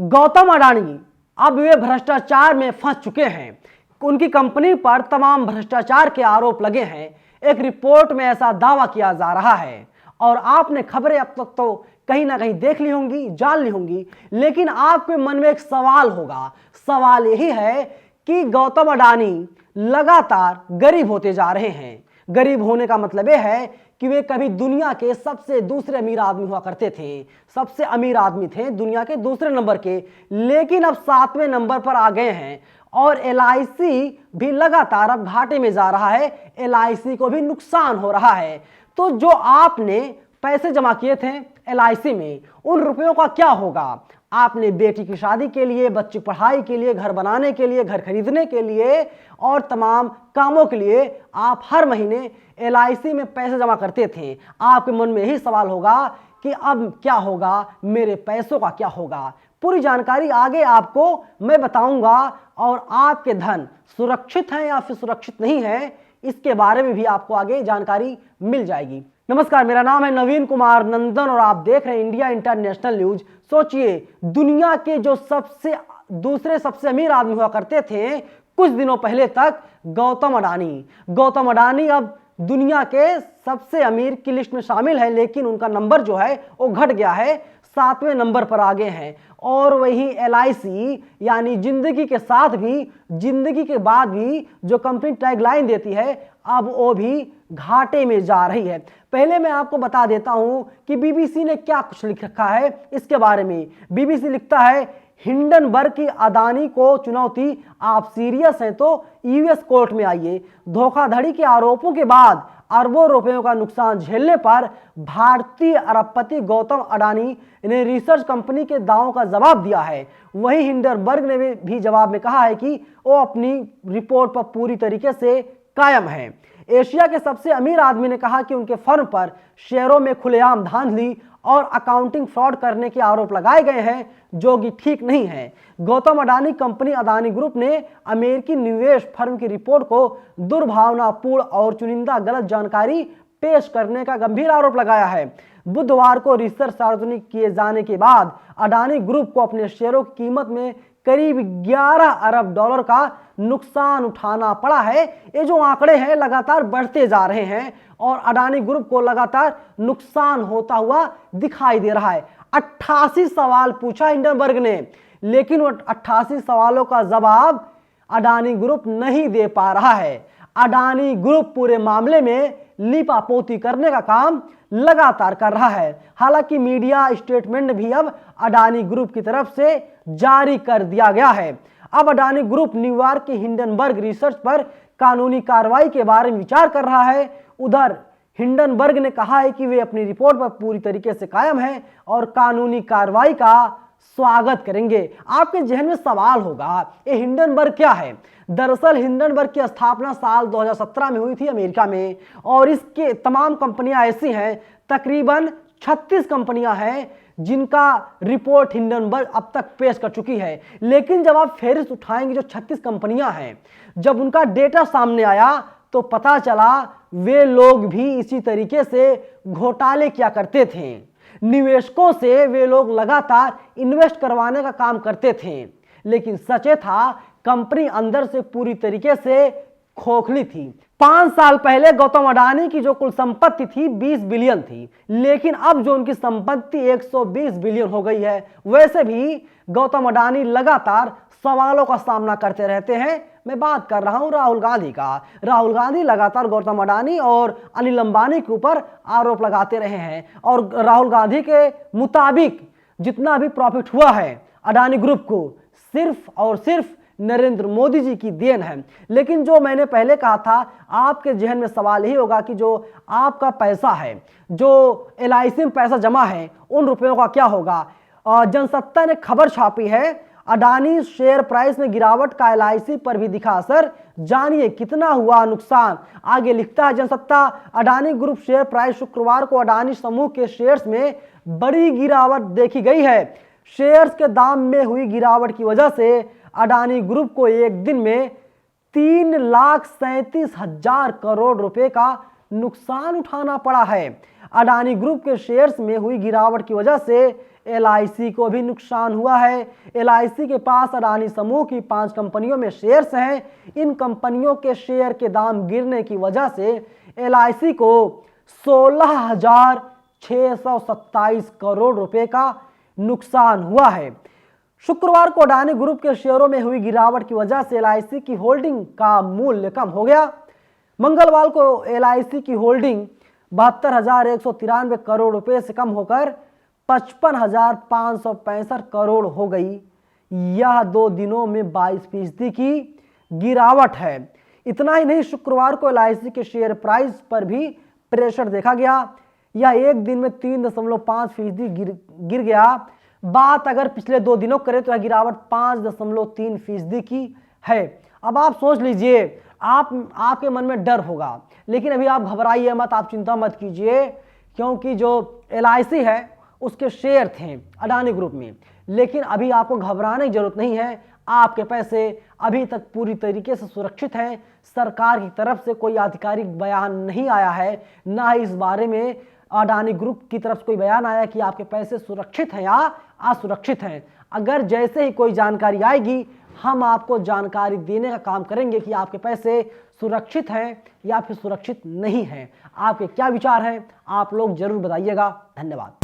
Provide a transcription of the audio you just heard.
गौतम अडानी अब वे भ्रष्टाचार में फंस चुके हैं। उनकी कंपनी पर तमाम भ्रष्टाचार के आरोप लगे हैं। एक रिपोर्ट में ऐसा दावा किया जा रहा है और आपने खबरें अब तक तो कहीं ना कहीं देख ली होंगी, जान ली होंगी, लेकिन आपके मन में एक सवाल होगा। सवाल यही है कि गौतम अडानी लगातार गरीब होते जा रहे हैं। गरीब होने का मतलब यह है कि वे कभी दुनिया के सबसे दूसरे अमीर आदमी हुआ करते थे, सबसे अमीर आदमी थे दुनिया के दूसरे नंबर के, लेकिन अब 7वें नंबर पर आ गए हैं। और एलआईसी भी लगातार अब घाटे में जा रहा है, एलआईसी को भी नुकसान हो रहा है। तो जो आपने पैसे जमा किए थे एलआईसी में, उन रुपयों का क्या होगा? आपने बेटी की शादी के लिए, बच्ची पढ़ाई के लिए, घर बनाने के लिए, घर खरीदने के लिए और तमाम कामों के लिए आप हर महीने एलआईसी में पैसे जमा करते थे। आपके मन में यही सवाल होगा कि अब क्या होगा, मेरे पैसों का क्या होगा? पूरी जानकारी आगे आपको मैं बताऊंगा और आपके धन सुरक्षित है या फिर सुरक्षित नहीं है, इसके बारे में भी आपको आगे जानकारी मिल जाएगी। नमस्कार, मेरा नाम है नवीन कुमार नंदन और आप देख रहे हैं इंडिया इंटरनेशनल न्यूज। सोचिए, दुनिया के जो दूसरे सबसे अमीर आदमी हुआ करते थे कुछ दिनों पहले तक, गौतम अडानी अब दुनिया के सबसे अमीर की लिस्ट में शामिल है, लेकिन उनका नंबर जो है वो घट गया है, 7वें नंबर पर आ गए हैं। और वही एलआईसी यानी जिंदगी के साथ भी, जिंदगी के बाद भी जो कंपनी टैगलाइन देती है, अब वो भी घाटे में जा रही है। पहले मैं आपको बता देता हूं कि बीबीसी ने क्या कुछ लिख रखा है इसके बारे में। बीबीसी लिखता है, हिंडनबर्ग की अडानी को चुनौती, आप सीरियस हैं तो यूएस कोर्ट में आइए। धोखाधड़ी के आरोपों के बाद अरबों रुपयों का नुकसान झेलने पर भारतीय अरबपति गौतम अडानी ने रिसर्च कंपनी के दावों का जवाब दिया है। वहीं हिंडनबर्ग ने भी जवाब में कहा है कि वो अपनी रिपोर्ट पर पूरी तरीके से कायम है। एशिया के सबसे अमीर आदमी ने कहा कि उनके फर्म पर शेयरों में खुलेआम धांधली और अकाउंटिंग फ्रॉड करने के आरोप लगाए गए हैं, जो कि ठीक नहीं है। गौतम अडानी कंपनी अडानी ग्रुप ने अमेरिकी निवेश फर्म की रिपोर्ट को दुर्भावनापूर्ण और चुनिंदा गलत जानकारी पेश करने का गंभीर आरोप लगाया है। बुधवार को रिसर्च सार्वजनिक किए जाने के बाद अडानी ग्रुप को अपने शेयरों की कीमत में करीब 11 अरब डॉलर का नुकसान उठाना पड़ा है। ये जो आंकड़े हैं लगातार बढ़ते जा रहे हैं और अडानी ग्रुप को लगातार नुकसान होता हुआ दिखाई दे रहा है। 88 सवाल पूछा हिंडनबर्ग ने, लेकिन वो 88 सवालों का जवाब अडानी ग्रुप नहीं दे पा रहा है। अडानी ग्रुप पूरे मामले में लीपापोती करने का काम लगातार कर रहा है। हालांकि मीडिया स्टेटमेंट भी अब अडानी ग्रुप की तरफ से जारी कर दिया गया है। अब अडानी ग्रुप न्यूयॉर्क की हिंडनबर्ग रिसर्च पर कानूनी कार्रवाई के बारे में विचार कर रहा है। उधर हिंडनबर्ग ने कहा है कि वे अपनी रिपोर्ट पर पूरी तरीके से कायम हैं और कानूनी कार्रवाई का स्वागत करेंगे। आपके जहन में सवाल होगा, ये हिंडनबर्ग क्या है? दरअसल हिंडनबर्ग की स्थापना साल 2017 में हुई थी अमेरिका में और इसके तमाम कंपनियां ऐसी हैं, तकरीबन 36 कंपनियां हैं जिनका रिपोर्ट हिंडनबर्ग अब तक पेश कर चुकी है। लेकिन जब आप फेरिस्त उठाएंगे जो 36 कंपनियां हैं, जब उनका डेटा सामने आया तो पता चला वे लोग भी इसी तरीके से घोटाले किया करते थे। निवेशकों से वे लोग लगातार इन्वेस्ट करवाने का काम करते थे, लेकिन सच था कंपनी अंदर से पूरी तरीके से खोखली थी। 5 साल पहले गौतम अडानी की जो कुल संपत्ति थी 20 बिलियन थी, लेकिन अब जो उनकी संपत्ति 120 बिलियन हो गई है। वैसे भी गौतम अडानी लगातार सवालों का सामना करते रहते हैं। मैं बात कर रहा हूं राहुल गांधी का। राहुल गांधी लगातार गौतम अडानी और अनिल अंबानी के ऊपर आरोप लगाते रहे हैं और राहुल गांधी के मुताबिक जितना भी प्रॉफिट हुआ है अडानी ग्रुप को, सिर्फ और सिर्फ नरेंद्र मोदी जी की देन है। लेकिन जो मैंने पहले कहा था, आपके जहन में सवाल यही होगा कि जो आपका पैसा है, जो एलआईसी में पैसा जमा है, उन रुपयों का क्या होगा? जनसत्ता ने खबर छापी है, अडानी शेयर प्राइस में गिरावट का एलआईसी पर भी दिखा असर, जानिए कितना हुआ नुकसान। आगे लिखता है Jansatta, Adani group share price शुक्रवार को अडानी समूह के शेयर्स में बड़ी गिरावट देखी गई है। शेयर्स के दाम में हुई गिरावट की वजह से अडानी ग्रुप को एक दिन में 3,37,000 करोड़ रुपए का नुकसान उठाना पड़ा है। अडानी ग्रुप के शेयर्स में हुई गिरावट की वजह से LIC को भी नुकसान हुआ है। LIC के पास अडानी समूह की 5 कंपनियों में शेयर्स हैं। इन कंपनियों के शेयर के दाम गिरने की वजह से LIC को 16,627 करोड़ रुपए का नुकसान हुआ है। शुक्रवार को अडानी ग्रुप के शेयरों में हुई गिरावट की वजह से LIC की होल्डिंग का मूल्य कम हो गया। मंगलवार को LIC की होल्डिंग 72,193 करोड़ रुपए से कम होकर 55,565 करोड़ हो गई। यह 2 दिनों में 22% की गिरावट है। इतना ही नहीं, शुक्रवार को LIC के शेयर प्राइस पर भी प्रेशर देखा गया। यह एक दिन में 3.5% गिर गया। बात अगर पिछले 2 दिनों करें तो यह गिरावट 5.3% की है। अब आप सोच लीजिए, आपके मन में डर होगा, लेकिन अभी आप घबराइए मत, आप चिंता मत कीजिए, क्योंकि जो LIC है उसके शेयर थे अडानी ग्रुप में। लेकिन अभी आपको घबराने की जरूरत नहीं है। आपके पैसे अभी तक पूरी तरीके से सुरक्षित हैं। सरकार की तरफ से कोई आधिकारिक बयान नहीं आया है, ना ही इस बारे में अडानी ग्रुप की तरफ से कोई बयान आया कि आपके पैसे सुरक्षित हैं या असुरक्षित हैं। अगर जैसे ही कोई जानकारी आएगी, हम आपको जानकारी देने का काम करेंगे कि आपके पैसे सुरक्षित हैं या फिर सुरक्षित नहीं हैं। आपके क्या विचार हैं, आप लोग जरूर बताइएगा। धन्यवाद।